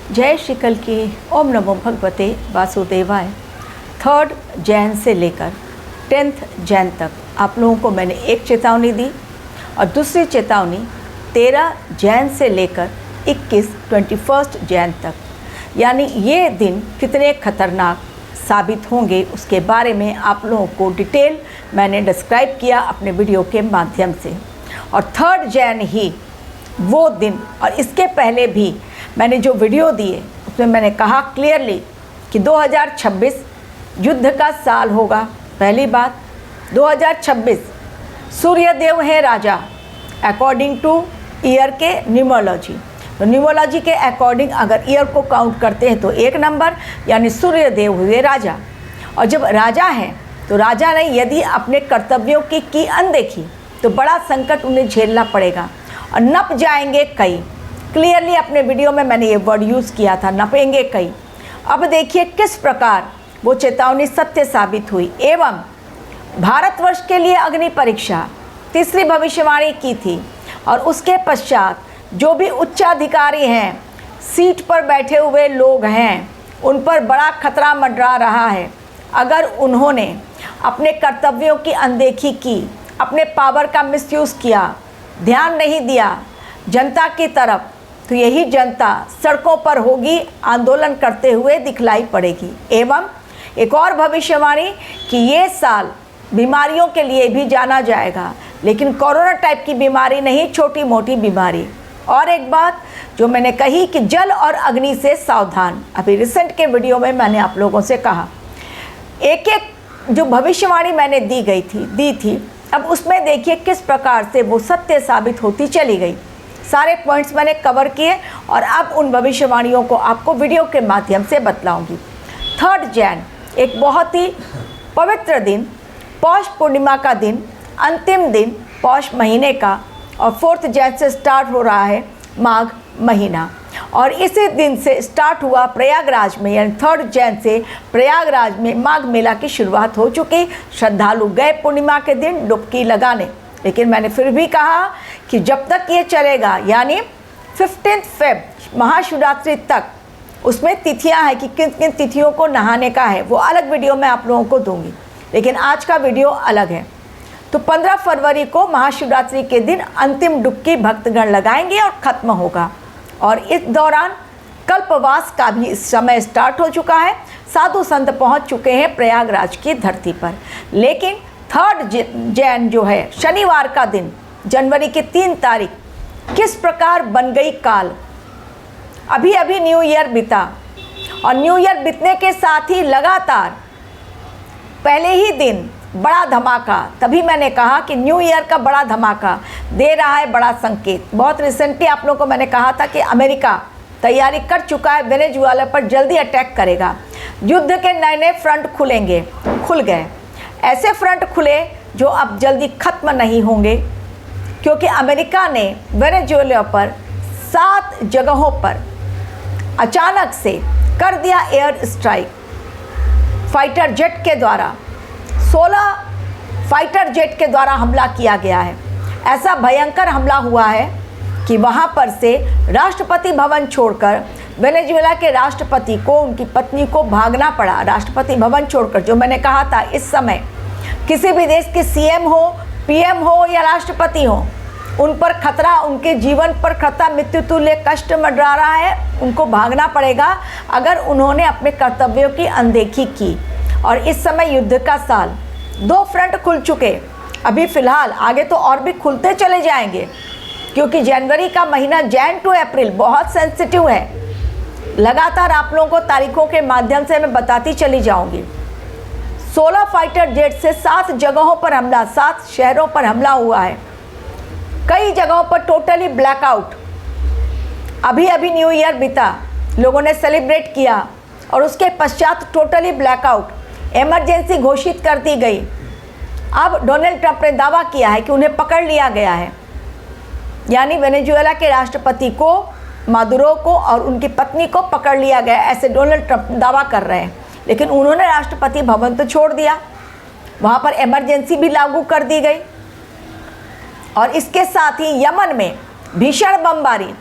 जय श्री कल की ओम नमो भगवते वासुदेवाय। 3 जैन से लेकर 10 जैन तक आप लोगों को मैंने एक चेतावनी दी और दूसरी चेतावनी 13 जैन से लेकर 21 जैन तक, यानी ये दिन कितने खतरनाक साबित होंगे उसके बारे में आप लोगों को डिटेल मैंने डिस्क्राइब किया अपने वीडियो के माध्यम से। और 3 जैन ही वो दिन, और इसके पहले भी मैंने जो वीडियो दिए उसमें मैंने कहा क्लियरली कि 2026 युद्ध का साल होगा। पहली बात, 2026 सूर्य देव है राजा अकॉर्डिंग टू ईयर के न्यूमरोलॉजी। तो न्यूमरोलॉजी के अकॉर्डिंग अगर ईयर को काउंट करते हैं तो 1 नंबर यानी सूर्य देव हुए राजा। और जब राजा हैं तो राजा ने यदि अपने कर्तव्यों की अनदेखी तो बड़ा संकट उन्हें झेलना पड़ेगा और नप जाएंगे कई। क्लियरली अपने वीडियो में मैंने ये वर्ड यूज़ किया था, नपेंगे कई। अब देखिए किस प्रकार वो चेतावनी सत्य साबित हुई। एवं भारतवर्ष के लिए अग्नि परीक्षा तीसरी भविष्यवाणी की थी और उसके पश्चात जो भी उच्चाधिकारी हैं, सीट पर बैठे हुए लोग हैं, उन पर बड़ा खतरा मंडरा रहा है। अगर उन्होंने अपने कर्तव्यों की अनदेखी की, अपने पावर का मिसयूज़ किया, ध्यान नहीं दिया जनता की तरफ, तो यही जनता सड़कों पर होगी, आंदोलन करते हुए दिखलाई पड़ेगी। एवं एक और भविष्यवाणी कि ये साल बीमारियों के लिए भी जाना जाएगा, लेकिन कोरोना टाइप की बीमारी नहीं, छोटी मोटी बीमारी। और एक बात जो मैंने कही कि जल और अग्नि से सावधान। अभी रिसेंट के वीडियो में मैंने आप लोगों से कहा, एक एक जो भविष्यवाणी मैंने दी थी, अब उसमें देखिए किस प्रकार से वो सत्य साबित होती चली गई। सारे पॉइंट्स मैंने कवर किए और अब उन भविष्यवाणियों को आपको वीडियो के माध्यम से बतलाऊंगी। 3 जैन एक बहुत ही पवित्र दिन, पौष पूर्णिमा का दिन, अंतिम दिन पौष महीने का, और 4 जैन से स्टार्ट हो रहा है माघ महीना। और इसी दिन से स्टार्ट हुआ प्रयागराज में, यानी 3 जैन से प्रयागराज में माघ मेला की शुरुआत हो चुकी। श्रद्धालु गए पूर्णिमा के दिन डुबकी लगाने, लेकिन मैंने फिर भी कहा कि जब तक ये चलेगा, यानी 15 फ़रवरी महाशिवरात्रि तक, उसमें तिथियां हैं कि किन किन तिथियों को नहाने का है, वो अलग वीडियो मैं आप लोगों को दूंगी, लेकिन आज का वीडियो अलग है। तो 15 फरवरी को महाशिवरात्रि के दिन अंतिम डुबकी भक्तगण लगाएंगे और ख़त्म होगा। और इस दौरान कल्पवास का भी इस समय स्टार्ट हो चुका है, साधु संत पहुंच चुके हैं प्रयागराज की धरती पर। लेकिन 3 जैन जो है शनिवार का दिन, जनवरी की 3 तारीख, किस प्रकार बन गई काल। अभी अभी न्यू ईयर बीता और न्यू ईयर बीतने के साथ ही लगातार पहले ही दिन बड़ा धमाका। तभी मैंने कहा कि न्यू ईयर का बड़ा धमाका दे रहा है बड़ा संकेत। बहुत रिसेंटली आप लोगों को मैंने कहा था कि अमेरिका तैयारी कर चुका है, वेनेजुएला पर जल्दी अटैक करेगा, युद्ध के नए नए फ्रंट खुल गए। ऐसे फ्रंट खुले जो अब जल्दी ख़त्म नहीं होंगे, क्योंकि अमेरिका ने वेनेजुएला पर 7 जगहों पर अचानक से कर दिया एयर स्ट्राइक। फाइटर जेट के द्वारा 16 फाइटर जेट के द्वारा हमला किया गया है। ऐसा भयंकर हमला हुआ है कि वहाँ पर से राष्ट्रपति भवन छोड़कर वेनेजुएला के राष्ट्रपति को, उनकी पत्नी को भागना पड़ा। राष्ट्रपति भवन छोड़कर, जो मैंने कहा था इस समय किसी भी देश के सीएम हो, पीएम हो या राष्ट्रपति हो, उन पर खतरा, उनके जीवन पर खतरा, मृत्यु तुल्य कष्ट मंडरा रहा है, उनको भागना पड़ेगा अगर उन्होंने अपने कर्तव्यों की अनदेखी की। और इस समय युद्ध का साल, 2 फ्रंट खुल चुके, अभी फ़िलहाल आगे तो और भी खुलते चले जाएंगे, क्योंकि जनवरी का महीना जैन टू अप्रैल बहुत सेंसिटिव है। लगातार आप लोगों को तारीखों के माध्यम से मैं बताती चली जाऊंगी। 16 फाइटर जेट से 7 जगहों पर हमला, 7 शहरों पर हमला हुआ है। कई जगहों पर टोटली ब्लैकआउट। अभी अभी न्यू ईयर बीता, लोगों ने सेलिब्रेट किया और उसके पश्चात टोटली ब्लैकआउट, इमरजेंसी घोषित कर दी गई। अब डोनाल्ड ट्रंप ने दावा किया है कि उन्हें पकड़ लिया गया है, यानी वेनेजुएला के राष्ट्रपति को, मादुरो को और उनकी पत्नी को पकड़ लिया गया, ऐसे डोनाल्ड ट्रंप दावा कर रहे हैं। लेकिन उन्होंने राष्ट्रपति भवन तो छोड़ दिया, वहाँ पर इमरजेंसी भी लागू कर दी गई। और इसके साथ ही यमन में भीषण बमबारी,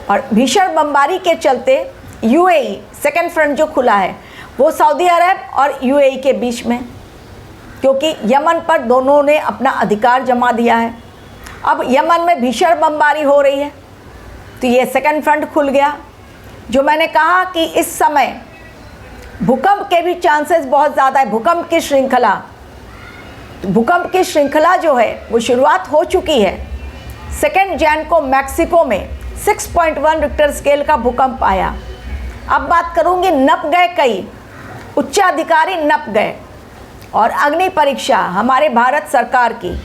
और भीषण बमबारी के चलते यूएई सेकेंड फ्रंट जो खुला है वो सऊदी अरब और यूएई के बीच में, क्योंकि यमन पर दोनों ने अपना अधिकार जमा दिया है। अब यमन में भीषण बमबारी हो रही है तो ये सेकेंड फ्रंट खुल गया। जो मैंने कहा कि इस समय भूकंप के भी चांसेस बहुत ज़्यादा है। भूकंप की श्रृंखला जो है वो शुरुआत हो चुकी है। 2 जैन को मैक्सिको में 6.1 रिक्टर स्केल का भूकंप आया। अब बात करूंगी, नप गए कई उच्चाधिकारी, नप गए। और अग्नि परीक्षा हमारे भारत सरकार की,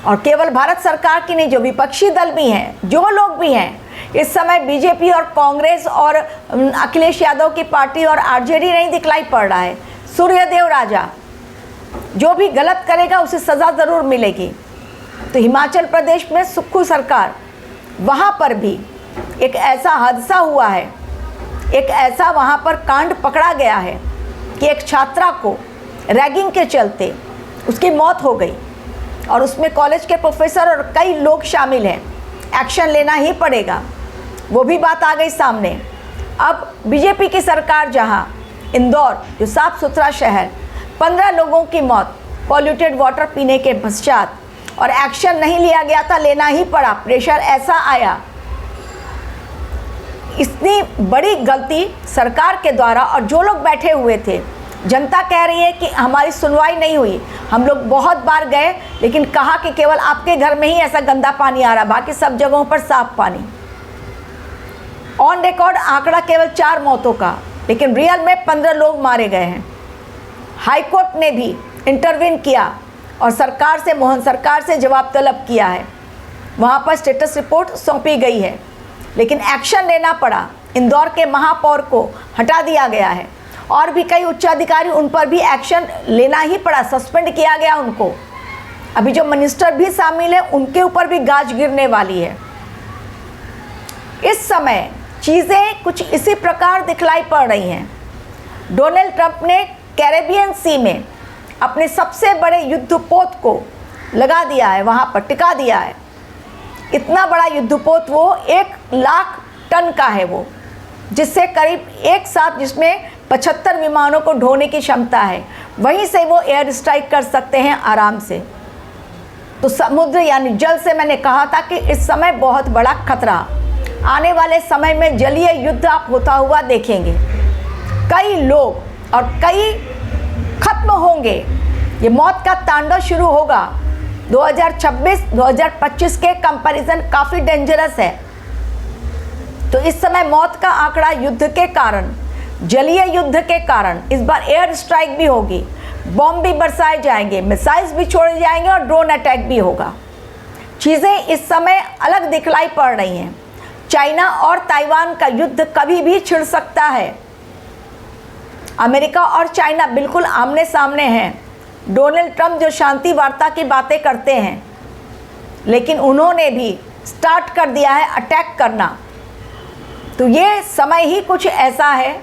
और केवल भारत सरकार की नहीं, जो विपक्षी दल भी हैं, जो लोग भी हैं इस समय, बीजेपी और कांग्रेस और अखिलेश यादव की पार्टी और आरजेडी नहीं दिखलाई पड़ रहा है। सूर्यदेव राजा, जो भी गलत करेगा उसे सज़ा ज़रूर मिलेगी। तो हिमाचल प्रदेश में सुक्खू सरकार, वहाँ पर भी एक ऐसा हादसा हुआ है, एक ऐसा वहाँ पर कांड पकड़ा गया है कि एक छात्रा को रैगिंग के चलते उसकी मौत हो गई और उसमें कॉलेज के प्रोफेसर और कई लोग शामिल हैं। एक्शन लेना ही पड़ेगा, वो भी बात आ गई सामने। अब बीजेपी की सरकार जहां इंदौर, जो साफ सुथरा शहर, 15 लोगों की मौत पॉल्यूटेड वाटर पीने के पश्चात, और एक्शन नहीं लिया गया था, लेना ही पड़ा, प्रेशर ऐसा आया। इतनी बड़ी गलती सरकार के द्वारा, और जो लोग बैठे हुए थे, जनता कह रही है कि हमारी सुनवाई नहीं हुई। हम लोग बहुत बार गए लेकिन कहा कि केवल आपके घर में ही ऐसा गंदा पानी आ रहा, बाकी सब जगहों पर साफ पानी। ऑन रिकॉर्ड आंकड़ा केवल 4 मौतों का, लेकिन रियल में 15 लोग मारे गए हैं। हाई कोर्ट ने भी इंटरवीन किया और मोहन सरकार से जवाब तलब किया है। वहाँ पर स्टेटस रिपोर्ट सौंपी गई है, लेकिन एक्शन लेना पड़ा। इंदौर के महापौर को हटा दिया गया है और भी कई उच्चाधिकारी, उन पर भी एक्शन लेना ही पड़ा, सस्पेंड किया गया उनको। अभी जो मिनिस्टर भी शामिल है उनके ऊपर भी गाज गिरने वाली है। इस समय चीज़ें कुछ इसी प्रकार दिखलाई पड़ रही हैं। डोनाल्ड ट्रंप ने कैरेबियन सी में अपने सबसे बड़े युद्धपोत को लगा दिया है, वहाँ पर टिका दिया है। इतना बड़ा युद्धपोत, वो 1 लाख टन का है वो, जिससे करीब एक साथ, जिसमें 75 विमानों को ढोने की क्षमता है। वहीं से वो एयर स्ट्राइक कर सकते हैं आराम से। तो समुद्र यानी जल से मैंने कहा था कि इस समय बहुत बड़ा खतरा, आने वाले समय में जलीय युद्ध आप होता हुआ देखेंगे। कई लोग और कई खत्म होंगे, ये मौत का तांडव शुरू होगा। 2026-2025 के कंपैरिजन काफ़ी डेंजरस है। तो इस समय मौत का आंकड़ा युद्ध के कारण, जलीय युद्ध के कारण, इस बार एयर स्ट्राइक भी होगी, बॉम्ब भी बरसाए जाएंगे, मिसाइल्स भी छोड़े जाएंगे और ड्रोन अटैक भी होगा। चीज़ें इस समय अलग दिखलाई पड़ रही हैं। चाइना और ताइवान का युद्ध कभी भी छिड़ सकता है। अमेरिका और चाइना बिल्कुल आमने सामने हैं। डोनाल्ड ट्रंप जो शांति वार्ता की बातें करते हैं, लेकिन उन्होंने भी स्टार्ट कर दिया है अटैक करना। तो ये समय ही कुछ ऐसा है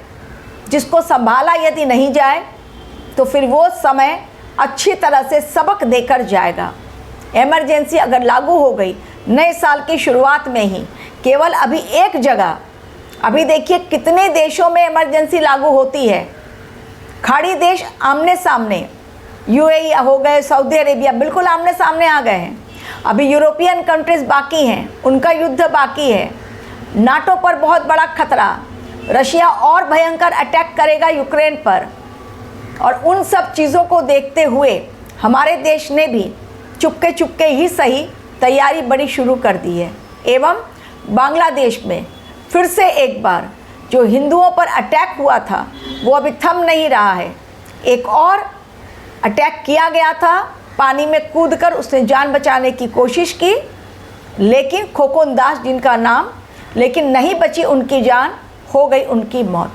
जिसको संभाला यदि नहीं जाए तो फिर वो समय अच्छी तरह से सबक देकर जाएगा। इमरजेंसी अगर लागू हो गई नए साल की शुरुआत में ही, केवल अभी एक जगह, अभी देखिए कितने देशों में इमरजेंसी लागू होती है। खाड़ी देश आमने सामने, यूएई हो गए, सऊदी अरेबिया बिल्कुल आमने सामने आ गए हैं। अभी यूरोपियन कंट्रीज़ बाकी हैं, उनका युद्ध बाकी है। नाटो पर बहुत बड़ा खतरा, रशिया और भयंकर अटैक करेगा यूक्रेन पर। और उन सब चीज़ों को देखते हुए हमारे देश ने भी चुपके चुपके ही सही तैयारी बड़ी शुरू कर दी है। एवं बांग्लादेश में फिर से एक बार जो हिंदुओं पर अटैक हुआ था वो अभी थम नहीं रहा है। एक और अटैक किया गया था, पानी में कूदकर उसने जान बचाने की कोशिश की, लेकिन खोखोन दास जिनका नाम, लेकिन नहीं बची उनकी जान, हो गई उनकी मौत।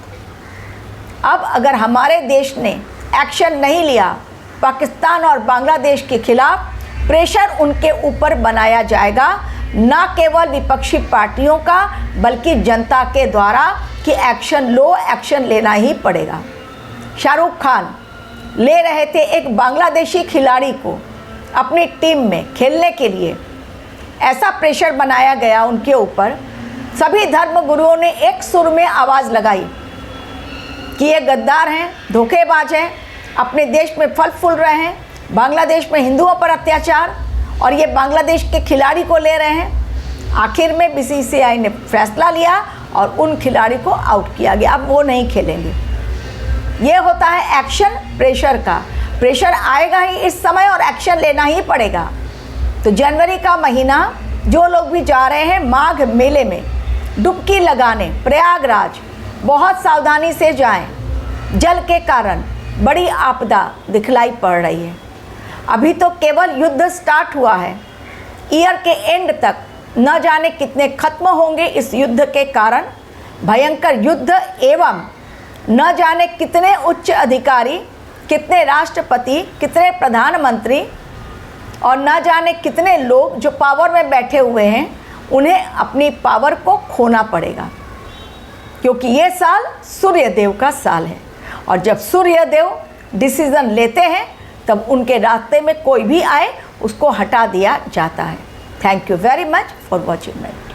अब अगर हमारे देश ने एक्शन नहीं लिया पाकिस्तान और बांग्लादेश के खिलाफ, प्रेशर उनके ऊपर बनाया जाएगा, ना केवल विपक्षी पार्टियों का बल्कि जनता के द्वारा कि एक्शन लो, एक्शन लेना ही पड़ेगा। शाहरुख खान ले रहे थे एक बांग्लादेशी खिलाड़ी को अपनी टीम में खेलने के लिए, ऐसा प्रेशर बनाया गया उनके ऊपर, सभी धर्म गुरुओं ने एक सुर में आवाज़ लगाई कि ये गद्दार हैं, धोखेबाज हैं, अपने देश में फल फूल रहे हैं, बांग्लादेश में हिंदुओं पर अत्याचार, और ये बांग्लादेश के खिलाड़ी को ले रहे हैं। आखिर में बीसीसीआई ने फैसला लिया और उन खिलाड़ी को आउट किया गया, अब वो नहीं खेलेंगे। ये होता है एक्शन प्रेशर का। प्रेशर आएगा ही इस समय और एक्शन लेना ही पड़ेगा। तो जनवरी का महीना जो लोग भी जा रहे हैं माघ मेले में डुबकी लगाने प्रयागराज, बहुत सावधानी से जाएं। जल के कारण बड़ी आपदा दिखलाई पड़ रही है। अभी तो केवल युद्ध स्टार्ट हुआ है, ईयर के एंड तक न जाने कितने खत्म होंगे इस युद्ध के कारण। भयंकर युद्ध एवं न जाने कितने उच्च अधिकारी, कितने राष्ट्रपति, कितने प्रधानमंत्री और न जाने कितने लोग जो पावर में बैठे हुए हैं, उन्हें अपनी पावर को खोना पड़ेगा, क्योंकि ये साल सूर्यदेव का साल है। और जब सूर्यदेव डिसीज़न लेते हैं तब उनके रास्ते में कोई भी आए उसको हटा दिया जाता है। Thank you very much for watching my video.